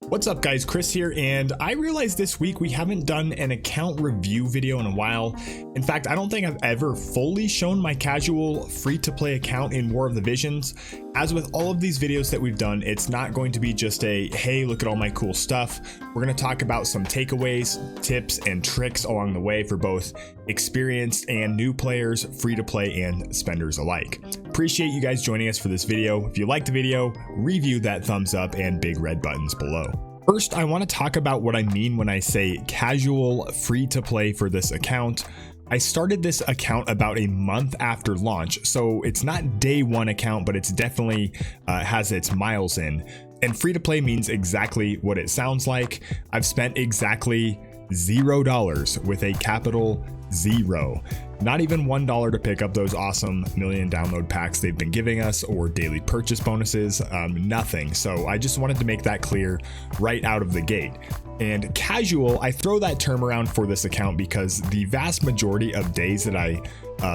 What's up guys, Chris here, and I realized this week we haven't done an account review video in a while. In fact, I don't think I've ever fully shown my casual free-to-play account in War of the Visions. As with all of these videos that we've done, it's not going to be just a, hey, look at all my cool stuff. We're going to talk about some takeaways, tips, and tricks along the way for both experienced and new players, free-to-play and spenders alike. Appreciate you guys joining us for this video. If you liked the video, review that thumbs up and big red buttons below. First, I want to talk about what I mean when I say casual free-to-play for this account. I started this account about a month after launch, so it's not day one account, but it's definitely has its miles in. And free-to-play means exactly what it sounds like. I've spent exactly $0 with a capital zero. Not even $1 to pick up those awesome million download packs they've been giving us or daily purchase bonuses, nothing. So I just wanted to make that clear right out of the gate. And casual, I throw that term around for this account because the vast majority of days that I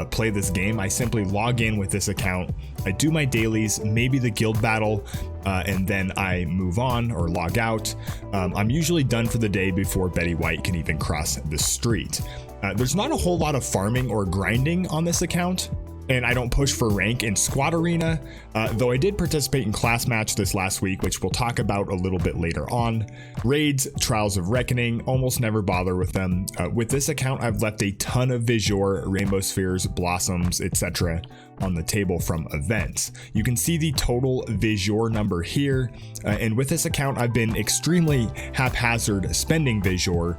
play this game, I simply log in with this account, I do my dailies, maybe the guild battle, and then I move on or log out. I'm usually done for the day before Betty White can even cross the street. There's not a whole lot of farming or grinding on this account, and I don't push for rank in squad arena, though I did participate in class match this last week, which we'll talk about a little bit later on. Raids, Trials of Reckoning, almost never bother with them. With this account, I've left a ton of Visuor, Rainbow Spheres, Blossoms, etc. on the table from events. You can see the total Visuor number here, and with this account, I've been extremely haphazard spending Visuor,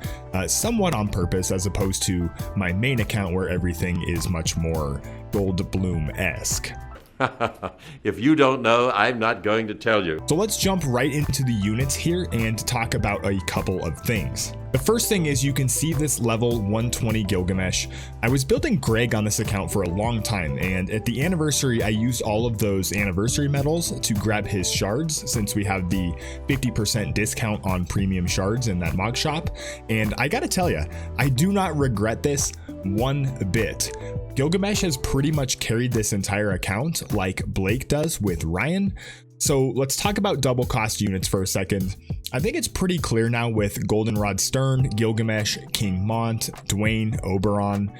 somewhat on purpose as opposed to my main account where everything is much more Goldblum-esque. If you don't know, I'm not going to tell you. So let's jump right into the units here and talk about a couple of things. The first thing is you can see this level 120 Gilgamesh. I was building Greg on this account for a long time, and at the anniversary I used all of those anniversary medals to grab his shards since we have the 50% discount on premium shards in that mog shop. And I gotta tell you, I do not regret this one bit. Gilgamesh has pretty much carried this entire account like Blake does with Ryan. So let's talk about double cost units for a second. I think it's pretty clear now with Goldenrod Stern, Gilgamesh, King Mont, Dwayne, Oberon.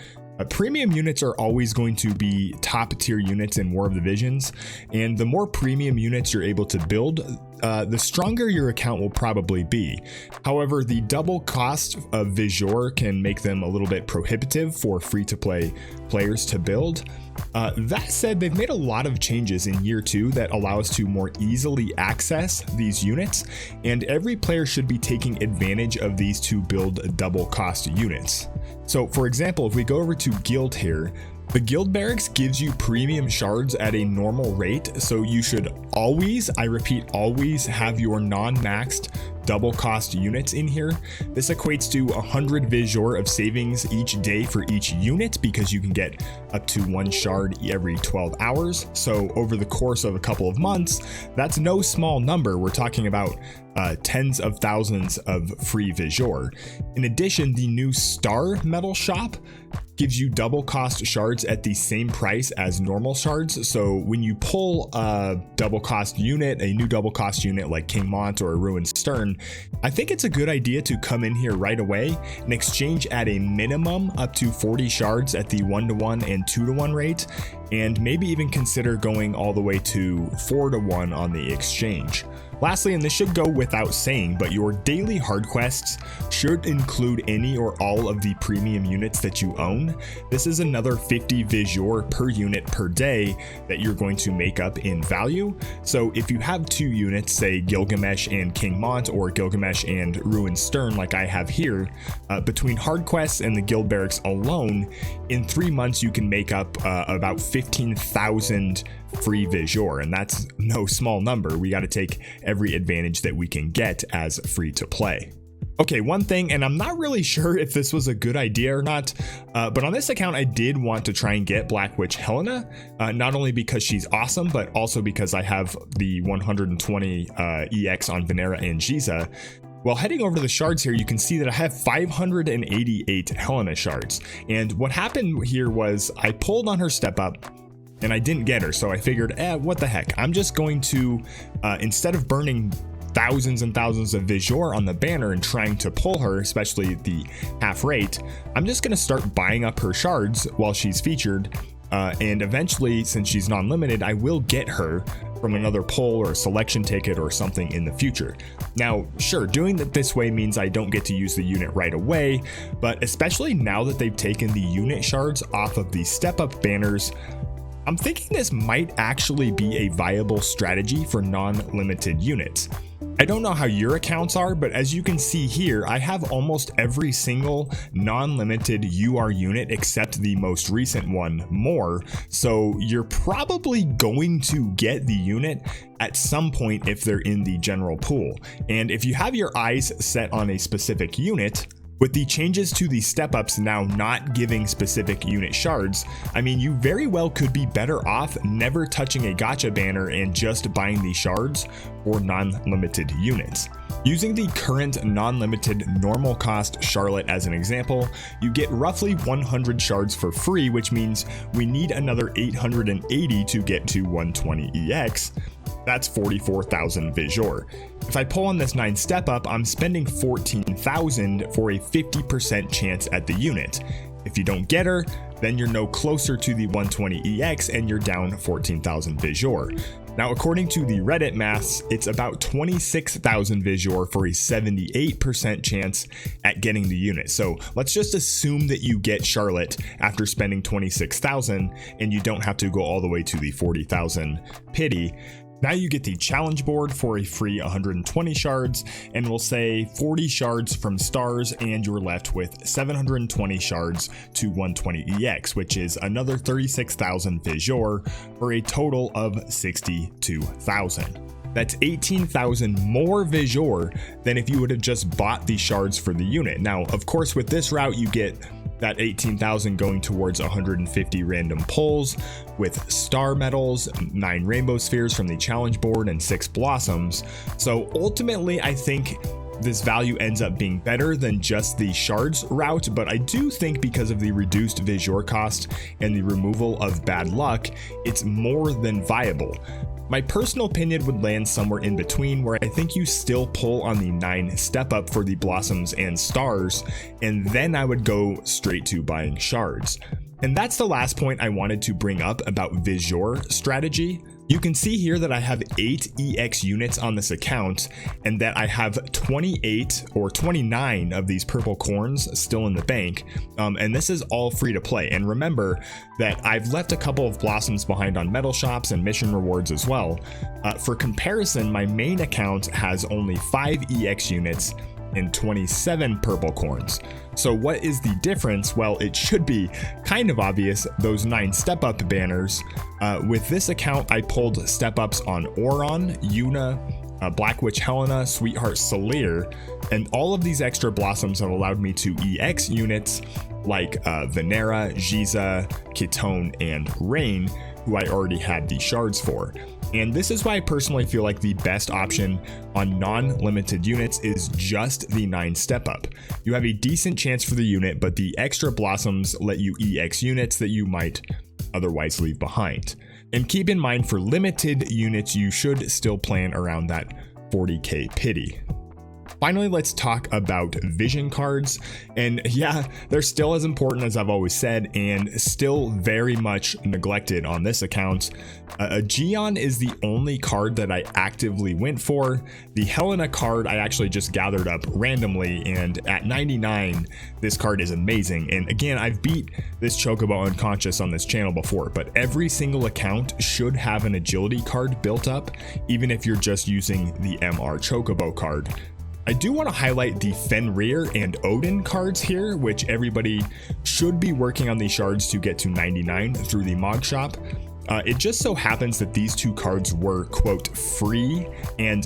Premium units are always going to be top tier units in War of the Visions, and the more premium units you're able to build, the stronger your account will probably be. However, the double cost of Visuor can make them a little bit prohibitive for free-to-play players to build. That said, they've made a lot of changes in year 2 that allow us to more easily access these units, and every player should be taking advantage of these to build double cost units. So for example, if we go over to Guild here, the Guild Barracks gives you premium shards at a normal rate, so you should always, I repeat, always have your non-maxed double cost units in here. This equates to 100 Visuor of savings each day for each unit because you can get up to 1 shard every 12 hours. So over the course of a couple of months, that's no small number. We're talking about tens of thousands of free Visuor. In addition, the new Star Metal Shop gives you double cost shards at the same price as normal shards. So when you pull a double cost unit, a new double cost unit like King Mont or a Ruined Stern, I think it's a good idea to come in here right away and exchange at a minimum up to 40 shards at the 1-to-1 and 2-to-1 rate, and maybe even consider going all the way to 4-to-1 on the exchange. Lastly, and this should go without saying, but your daily hard quests should include any or all of the premium units that you own. This is another 50 Visuor per unit per day that you're going to make up in value. So if you have 2 units, say Gilgamesh and King Mont or Gilgamesh and Ruined Stern like I have here, between hard quests and the Guild Barracks alone, in 3 months you can make up about 15,000 free Visuor, and that's no small number. We got to take every advantage that we can get as free to play. Okay, one thing, and I'm not really sure if this was a good idea or not, but on this account I did want to try and get Black Witch Helena, not only because she's awesome, but also because I have the 120 EX on Venera and Giza. Well, heading over to the shards here, you can see that I have 588 Helena shards, and what happened here was I pulled on her step up and I didn't get her, so I figured, what the heck, I'm just going to, instead of burning thousands and thousands of Visual on the banner and trying to pull her, especially the half rate, I'm just going to start buying up her shards while she's featured. And eventually, since she's non-limited, I will get her from another pull or a selection ticket or something in the future. Now, sure, doing it this way means I don't get to use the unit right away, but especially now that they've taken the unit shards off of the step-up banners, I'm thinking this might actually be a viable strategy for non-limited units. I don't know how your accounts are, but as you can see here, I have almost every single non-limited UR unit except the most recent one, More. So you're probably going to get the unit at some point if they're in the general pool. And if you have your eyes set on a specific unit, with the changes to the step-ups now not giving specific unit shards, I mean, you very well could be better off never touching a gacha banner and just buying the shards for non-limited units. Using the current non-limited normal cost Charlotte as an example, you get roughly 100 shards for free, which means we need another 880 to get to 120 EX. That's 44,000 Visual. If I pull on this 9 step up, I'm spending 14,000 for a 50% chance at the unit. If you don't get her, then you're no closer to the 120 EX and you're down 14,000 Visual. Now, according to the Reddit maths, it's about 26,000 Visual for a 78% chance at getting the unit. So let's just assume that you get Charlotte after spending 26,000 and you don't have to go all the way to the 40,000 pity. Now you get the challenge board for a free 120 shards, and we'll say 40 shards from stars, and you're left with 720 shards to 120 EX, which is another 36,000 Visual for a total of 62,000. That's 18,000 more Visual than if you would have just bought the shards for the unit. Now, of course, with this route, you get that 18,000 going towards 150 random pulls with star medals, 9 rainbow spheres from the challenge board, and 6 blossoms. So ultimately, I think this value ends up being better than just the shards route, but I do think because of the reduced Visual cost and the removal of bad luck, it's more than viable. My personal opinion would land somewhere in between, where I think you still pull on the 9 step up for the blossoms and stars, and then I would go straight to buying shards. And that's the last point I wanted to bring up about Visual strategy. You can see here that I have 8 EX units on this account, and that I have 28 or 29 of these purple corns still in the bank, and this is all free to play. And remember that I've left a couple of blossoms behind on medal shops and mission rewards as well. For comparison, my main account has only 5 EX units and 27 purple corns. So what is the difference? Well, it should be kind of obvious, those 9 step up banners. With this account, I pulled step ups on Oron, Yuna, Black Witch Helena, Sweetheart Salir, and all of these extra blossoms have allowed me to EX units like Venera, Giza, Kitone, and Rain, who I already had the shards for. And this is why I personally feel like the best option on non-limited units is just the 9 step up. You have a decent chance for the unit, but the extra blossoms let you EX units that you might otherwise leave behind. And keep in mind, for limited units, you should still plan around that 40k pity. Finally, let's talk about vision cards. And yeah, they're still as important as I've always said, and still very much neglected on this account. A Gion is the only card that I actively went for. The Helena card I actually just gathered up randomly, and at 99, this card is amazing. And again, I've beat this Chocobo unconscious on this channel before, but every single account should have an agility card built up, even if you're just using the MR Chocobo card. I do want to highlight the Fenrir and Odin cards here, which everybody should be working on these shards to get to 99 through the Mog Shop. It just so happens that these 2 cards were, quote, free, and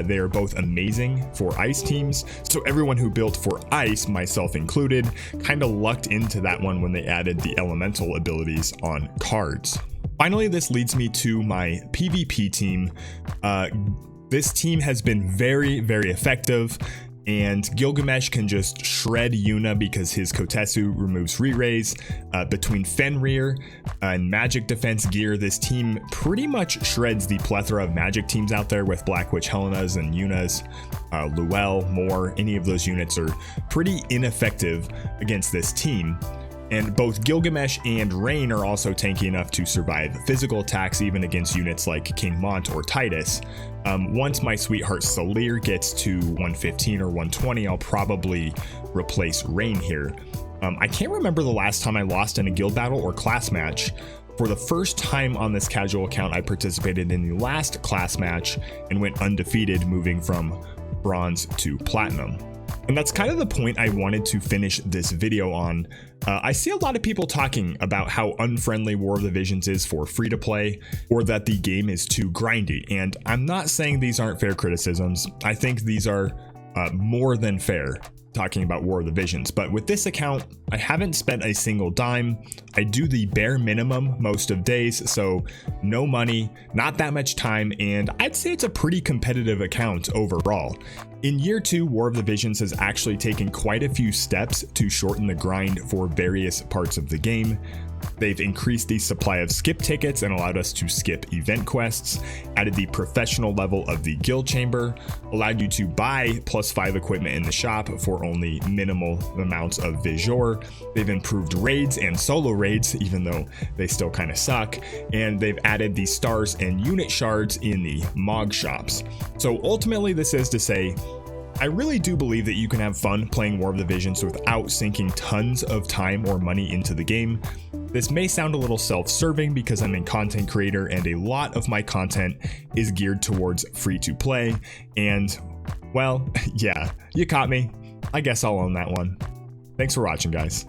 they are both amazing for ice teams. So everyone who built for ice, myself included, kind of lucked into that one when they added the elemental abilities on cards. Finally, this leads me to my PvP team. This team has been very, very effective. and Gilgamesh can just shred Yuna because his Kotetsu removes re-raise. Between Fenrir and magic defense gear, this team pretty much shreds the plethora of magic teams out there with Black Witch Helena's and Yuna's. Luel, Moore, any of those units are pretty ineffective against this team. And both Gilgamesh and Rain are also tanky enough to survive physical attacks even against units like King Mont or Titus. Once my sweetheart Salir gets to 115 or 120, I'll probably replace Rain here. I can't remember the last time I lost in a guild battle or class match. For the first time on this casual account, I participated in the last class match and went undefeated, moving from bronze to platinum. And that's kind of the point I wanted to finish this video on. I see a lot of people talking about how unfriendly War of the Visions is for free to play, or that the game is too grindy. And I'm not saying these aren't fair criticisms. I think these are more than fair, talking about War of the Visions. But with this account, I haven't spent a single dime. I do the bare minimum most of days, so no money, not that much time, and I'd say it's a pretty competitive account overall. In year 2, War of the Visions has actually taken quite a few steps to shorten the grind for various parts of the game. They've increased the supply of skip tickets and allowed us to skip event quests, added the professional level of the guild chamber, allowed you to buy +5 equipment in the shop for only minimal amounts of Vizor. They've improved raids and solo raids, even though they still kind of suck, and they've added the stars and unit shards in the Mog shops. So ultimately, this is to say, I really do believe that you can have fun playing War of the Visions without sinking tons of time or money into the game. This may sound a little self-serving because I'm a content creator and a lot of my content is geared towards free to play, and well, yeah, you caught me. I guess I'll own that one. Thanks for watching, guys.